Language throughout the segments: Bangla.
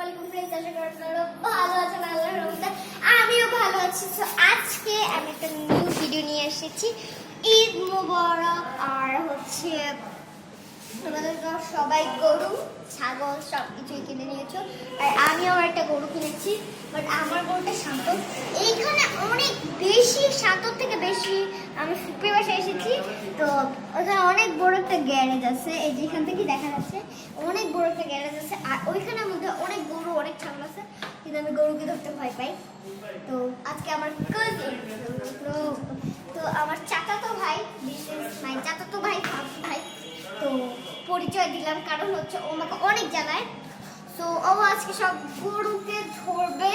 আলাইকুম फ्रेंड्स, আশা করি আপনারা ভালো আছেন। আল্লাহর রহমতে আমিও ভালো আছি। তো আজকে আমি একটা নিউ ভিডিও নিয়ে এসেছি। ঈদ মোবারক। আর হচ্ছে তোমাদের সবাই গরু ছাগল সব কিছুই কিনে নিয়েছো, আর আমিও একটা গরু কিনেছি। বাট আমার গরুটা শান্ত, এইখানে অনেক বেশি শান্ত থেকে বেশি। আমি ফুপি বাসায় এসেছি, তো ওখানে অনেক বড় একটা গ্যারেজ আছে। এই যেখান থেকে দেখা যাচ্ছে অনেক বড় একটা গ্যারেজ আছে, আর ওইখানের মধ্যে অনেক গরু অনেক ছাগল আছে, কিন্তু আমি গরুকে ধরতে ভয় পাই। তো আজকে আমার কাজিন, তো আমার চাচাতো ভাই, মাই চাচাতো ভাই ভাই, তো পরিচয় দিলাম কারণ হচ্ছে ও আমাকে অনেক জানায়। তো ও আজকে সব গরুকে ধরবে।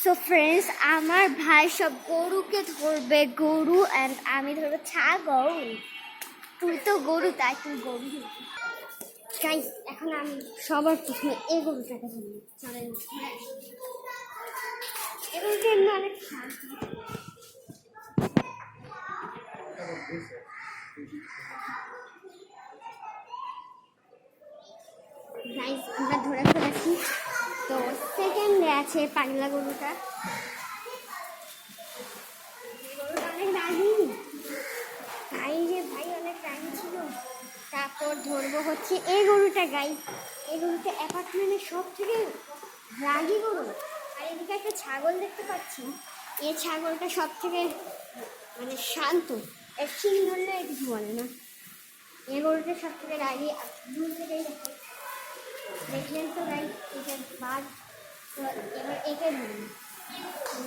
সো ফ্রেন্ডস, আমার ভাই সব গরুকে ধরবে, গরু অ্যান্ড আমি ধরবো ছাগল। তুই তো গরু, তাই তুই গরু। গাইস, এখন আমি সবার প্রথমে এই গরুটাকে ধরবো। চলেন, এই গরুটা এমনি অনেক শান্ত। গাইস, আমরা ধরে ফেলেছি। তো সেকেন্ডে আছে পাগলা গরুটা। গরুটা অনেক রাগি, তাই যে ভাই অনেক রাগি ছিল। তারপর ধরবো হচ্ছে এই গরুটা। গাইস, এই গরুটা অ্যাপার্টমেন্টের সব থেকে রাগি গরু। আর এদিকে একটা ছাগল দেখতে পাচ্ছি, এই ছাগলটা সব থেকে মানে শান্ত, এর শিং ধরলে কিছু বলে না। এই গরুটা সব থেকে রাগি। দূর থেকেই দেখলেন তো গাইস, এটা বাঘ। তো এবার একে ধরুন,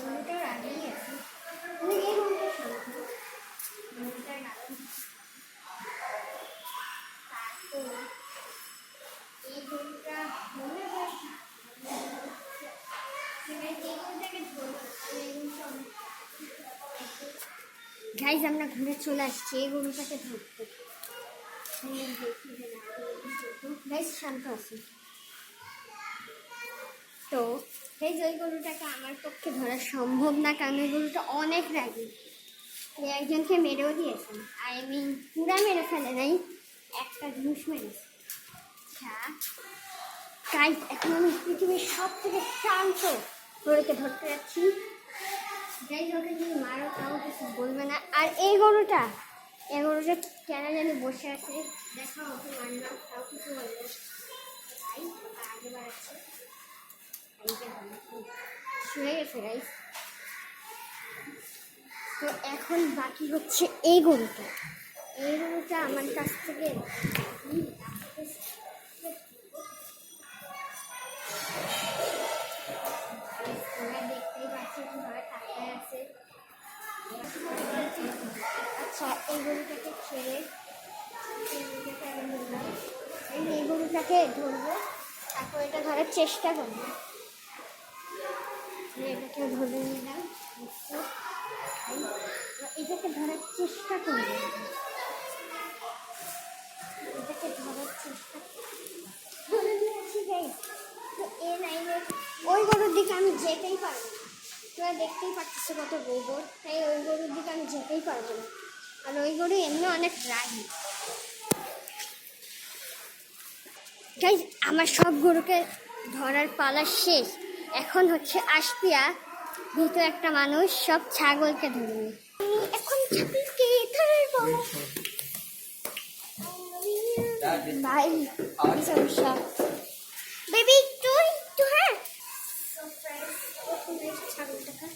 গরুটা রাগি আছে, এই গরুটা শান্ত, গরুটা রাগি। তারপর এই গরুটা মনে হয় গাইজ, আমরা ঘুরে চলে আসছি এই গরুটাকে ধরতে। গাইজ শান্ত আছে। তো এই যে ওই গরুটাকে আমার পক্ষে ধরা সম্ভব না, কারণ ওই গরুটা অনেক রাগি। একজনকে মেরেও দিয়েছেন, আই মিন পুরা মেরে ফেলে নাই, একটা ঘুষ মেরেছে। গাইজ, এখন আমি পৃথিবীর সব থেকে শান্ত গরুকে ধরতে যাচ্ছি। গাইজ, ওকে যদি মারো তাও কিছু বলবে না। আর এই গরুটা কেন জানি বসে আছে, দেখা ওকে মারলাম তাও কিছু বলবে না। আগে বাড়াচ্ছে, শুয়ে গেছে গাইজ। তো এখন বাকি হচ্ছে এই গরুটা। এই গরুটা আমার কাছ থেকে দেখতেই পাচ্ছি কিভাবে তাকায় আছে। আচ্ছা, এই গরুটাকে ছেড়ে এই গরুটাকে ধরবো, তারপর এটা ধরার চেষ্টা করবো। এটাকে ধরে নিলাম, এটাকে ধরার চেষ্টা করবো, এটাকে ধরার চেষ্টা ধরে নিয়েছি গাইস। তো এ লাইনে ওই গরুর দিকে আমি যেতেই পারবো না, তোমরা দেখতেই পাচ্ছি কত গোবর, তাই ওই গরুর দিকে আমি যেতেই পারবো না। আর ওই গরু এমনি অনেক রাগি। গাইস, আমার সব গরুকে ধরার পালা শেষ। এখন হচ্ছে আশপিয়া ভিতরে একটা মানুষ সব ছাগলকে ধরবে। এখন ছাগলকে ধরবো ভাই, সমস্যা বেবি, একটু হ্যাঁ। ছাগলটাকে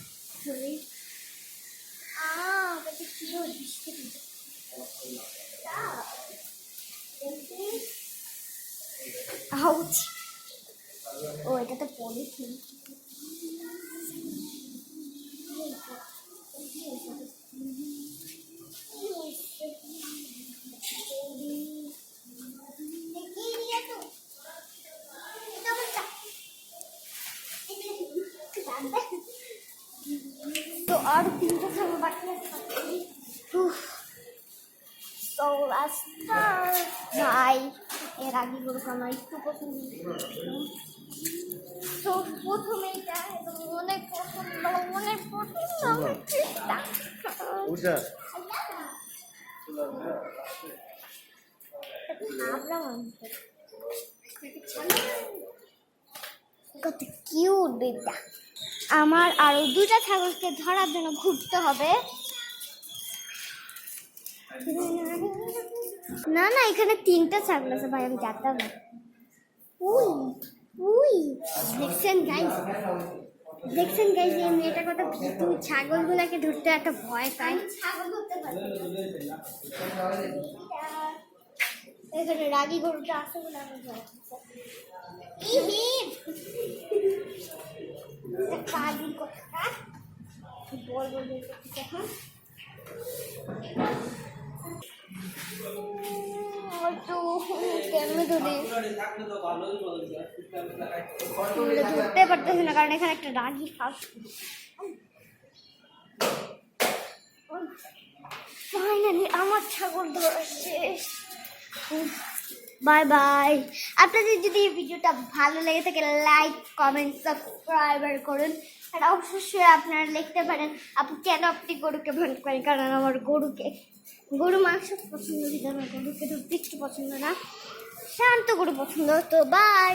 ধরি। কি আউচ! ও, এটা তো পলিথিন। তো আর 3টা ছাগল বাকি আছে। তো ভাই, এর আগে গরুকে আমার একটু পছন্দ। তো প্রথমে এটা অনেক পছন্দ, অনেক পছন্দ। কত কিউট বেবিটা। আমার আরো দুটা ছাগলকে ধরার জন্য ঘুরতে হবে। না না, এখানে তিনটা ছাগল আছে ভাই, আমি যেতাম না। উই উই, দেখছেন গাইস, দেখছেন গাইস এই মেয়েটা কত ভীতু, ছাগলগুলোকে ধরতে একটা ভয় পায়। ছাগল ধরতে পারে। এখানে রাগী গরুটা আছে বলে আমি ভয় পাচ্ছি। কাজের কথা বল বল এখন তো কেমনে ধরে ধরতে পারতেছি না, কারণ এখানে একটা রাগী ফাঁস। ফাইনালি আমার ছাগল ধরা শেষ। Bye bye. আপনাদের যদি এই ভিডিওটা ভালো লেগে থাকে লাইক কমেন্ট সাবস্ক্রাইবার করুন। আর অবশ্যই আপনারা লিখতে পারেন আপু কেন আপনি গরুকে ভয় করেন, কারণ আমার গরু মাংস পছন্দ, কিন্তু আমার গরুকে ধরতে একটু পছন্দ না, শান্ত গরু পছন্দ। তো বাই।